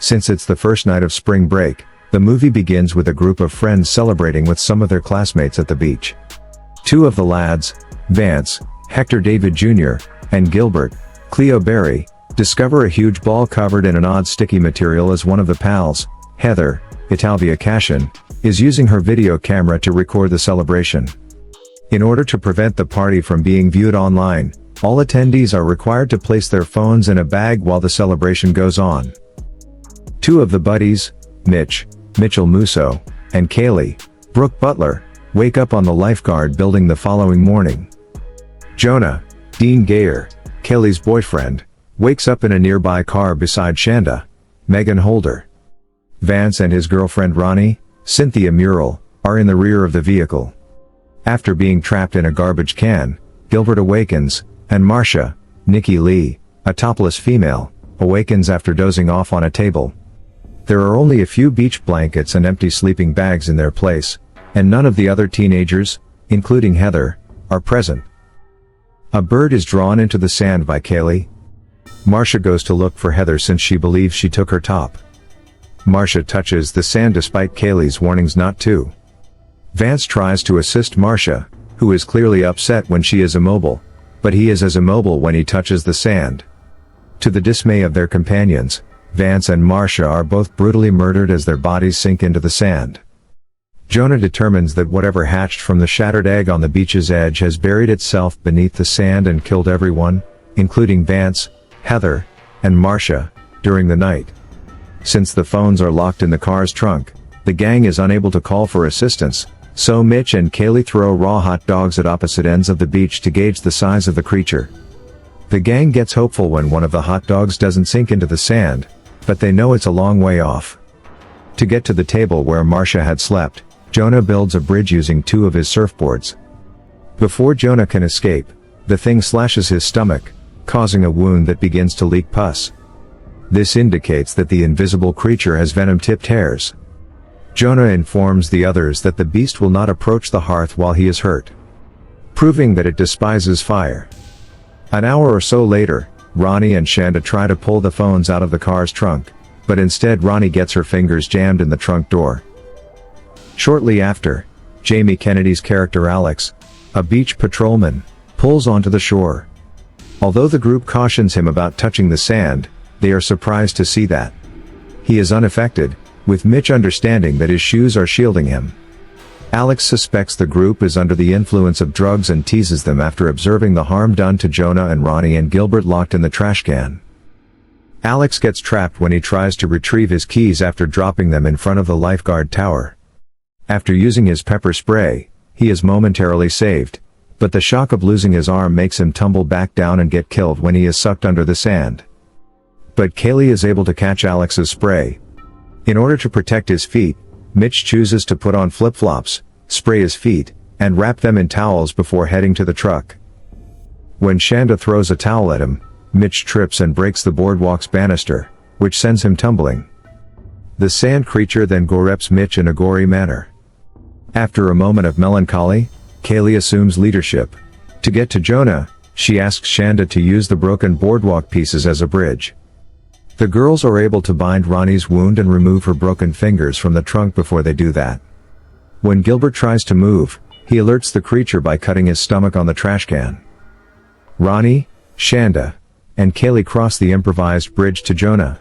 Since it's the first night of spring break, the movie begins with a group of friends celebrating with some of their classmates at the beach. Two of the lads, Vance, Hector David Jr., and Gilbert, Cleo Berry, discover a huge ball covered in an odd sticky material as one of the pals, Heather, Italvia Cashin, is using her video camera to record the celebration. In order to prevent the party from being viewed online, all attendees are required to place their phones in a bag while the celebration goes on. Two of the buddies, Mitchell Musso, and Kaylee, Brooke Butler, wake up on the lifeguard building the following morning. Jonah, Dean Gayer, Kaylee's boyfriend, wakes up in a nearby car beside Shanda, Megan Holder. Vance and his girlfriend Ronnie, Cynthia Murrell, are in the rear of the vehicle. After being trapped in a garbage can, Gilbert awakens, and Marcia, Nikki Lee, a topless female, awakens after dozing off on a table. There are only a few beach blankets and empty sleeping bags in their place, and none of the other teenagers, including Heather, are present. A bird is drawn into the sand by Kaylee. Marcia goes to look for Heather since she believes she took her top. Marcia touches the sand despite Kaylee's warnings not to. Vance tries to assist Marcia, who is clearly upset when she is immobile, but he is as immobile when he touches the sand. To the dismay of their companions, Vance and Marcia are both brutally murdered as their bodies sink into the sand. Jonah determines that whatever hatched from the shattered egg on the beach's edge has buried itself beneath the sand and killed everyone, including Vance, Heather, and Marcia, during the night. Since the phones are locked in the car's trunk, the gang is unable to call for assistance, so Mitch and Kaylee throw raw hot dogs at opposite ends of the beach to gauge the size of the creature. The gang gets hopeful when one of the hot dogs doesn't sink into the sand, but they know it's a long way off. To get to the table where Marcia had slept, Jonah builds a bridge using two of his surfboards. Before Jonah can escape, the thing slashes his stomach, causing a wound that begins to leak pus. This indicates that the invisible creature has venom-tipped hairs. Jonah informs the others that the beast will not approach the hearth while he is hurt, proving that it despises fire. An hour or so later, Ronnie and Shanda try to pull the phones out of the car's trunk, but instead Ronnie gets her fingers jammed in the trunk door. Shortly after, Jamie Kennedy's character Alex, a beach patrolman, pulls onto the shore. Although the group cautions him about touching the sand, they are surprised to see that he is unaffected, with Mitch understanding that his shoes are shielding him. Alex suspects the group is under the influence of drugs and teases them after observing the harm done to Jonah and Ronnie and Gilbert locked in the trash can. Alex gets trapped when he tries to retrieve his keys after dropping them in front of the lifeguard tower. After using his pepper spray, he is momentarily saved, but the shock of losing his arm makes him tumble back down and get killed when he is sucked under the sand. But Kaylee is able to catch Alex's spray. In order to protect his feet, Mitch chooses to put on flip-flops, spray his feet, and wrap them in towels before heading to the truck. When Shanda throws a towel at him, Mitch trips and breaks the boardwalk's banister, which sends him tumbling. The sand creature then goreps Mitch in a gory manner. After a moment of melancholy, Kaylee assumes leadership. To get to Jonah, she asks Shanda to use the broken boardwalk pieces as a bridge. The girls are able to bind Ronnie's wound and remove her broken fingers from the trunk before they do that. When Gilbert tries to move, he alerts the creature by cutting his stomach on the trash can. Ronnie, Shanda, and Kaylee cross the improvised bridge to Jonah.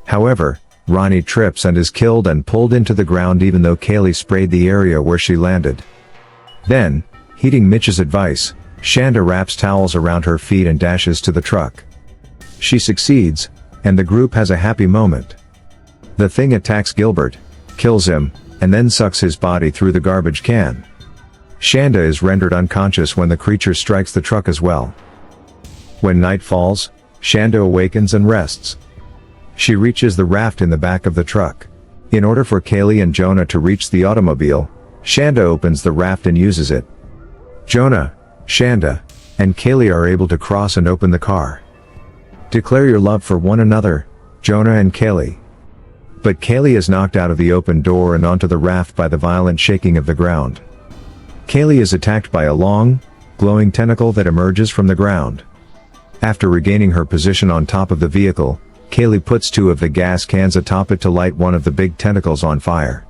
However, Ronnie trips and is killed and pulled into the ground even though Kaylee sprayed the area where she landed. Then, heeding Mitch's advice, Shanda wraps towels around her feet and dashes to the truck. She succeeds, and the group has a happy moment. The thing attacks Gilbert, kills him, and then sucks his body through the garbage can. Shanda is rendered unconscious when the creature strikes the truck as well. When night falls, Shanda awakens and rests. She reaches the raft in the back of the truck. In order for Kaylee and Jonah to reach the automobile, Shanda opens the raft and uses it. Jonah, Shanda, and Kaylee are able to cross and open the car. Declare your love for one another, Jonah and Kaylee. But Kaylee is knocked out of the open door and onto the raft by the violent shaking of the ground. Kaylee is attacked by a long, glowing tentacle that emerges from the ground. After regaining her position on top of the vehicle, Kaylee puts 2 of the gas cans atop it to light one of the big tentacles on fire.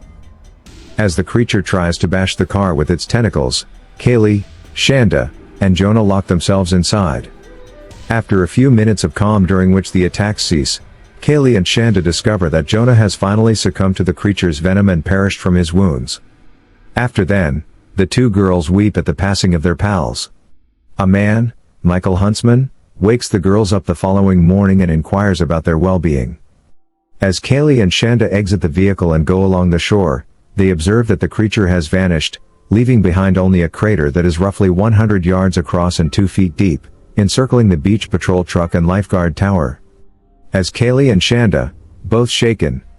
As the creature tries to bash the car with its tentacles, Kaylee, Shanda, and Jonah lock themselves inside. After a few minutes of calm during which the attacks cease, Kaylee and Shanda discover that Jonah has finally succumbed to the creature's venom and perished from his wounds. After then, the 2 girls weep at the passing of their pals. A man, Michael Huntsman, wakes the girls up the following morning and inquires about their well-being. As Kaylee and Shanda exit the vehicle and go along the shore, they observe that the creature has vanished, leaving behind only a crater that is roughly 100 yards across and 2 feet deep, encircling the beach patrol truck and lifeguard tower. As Kaylee and Shanda, both shaken,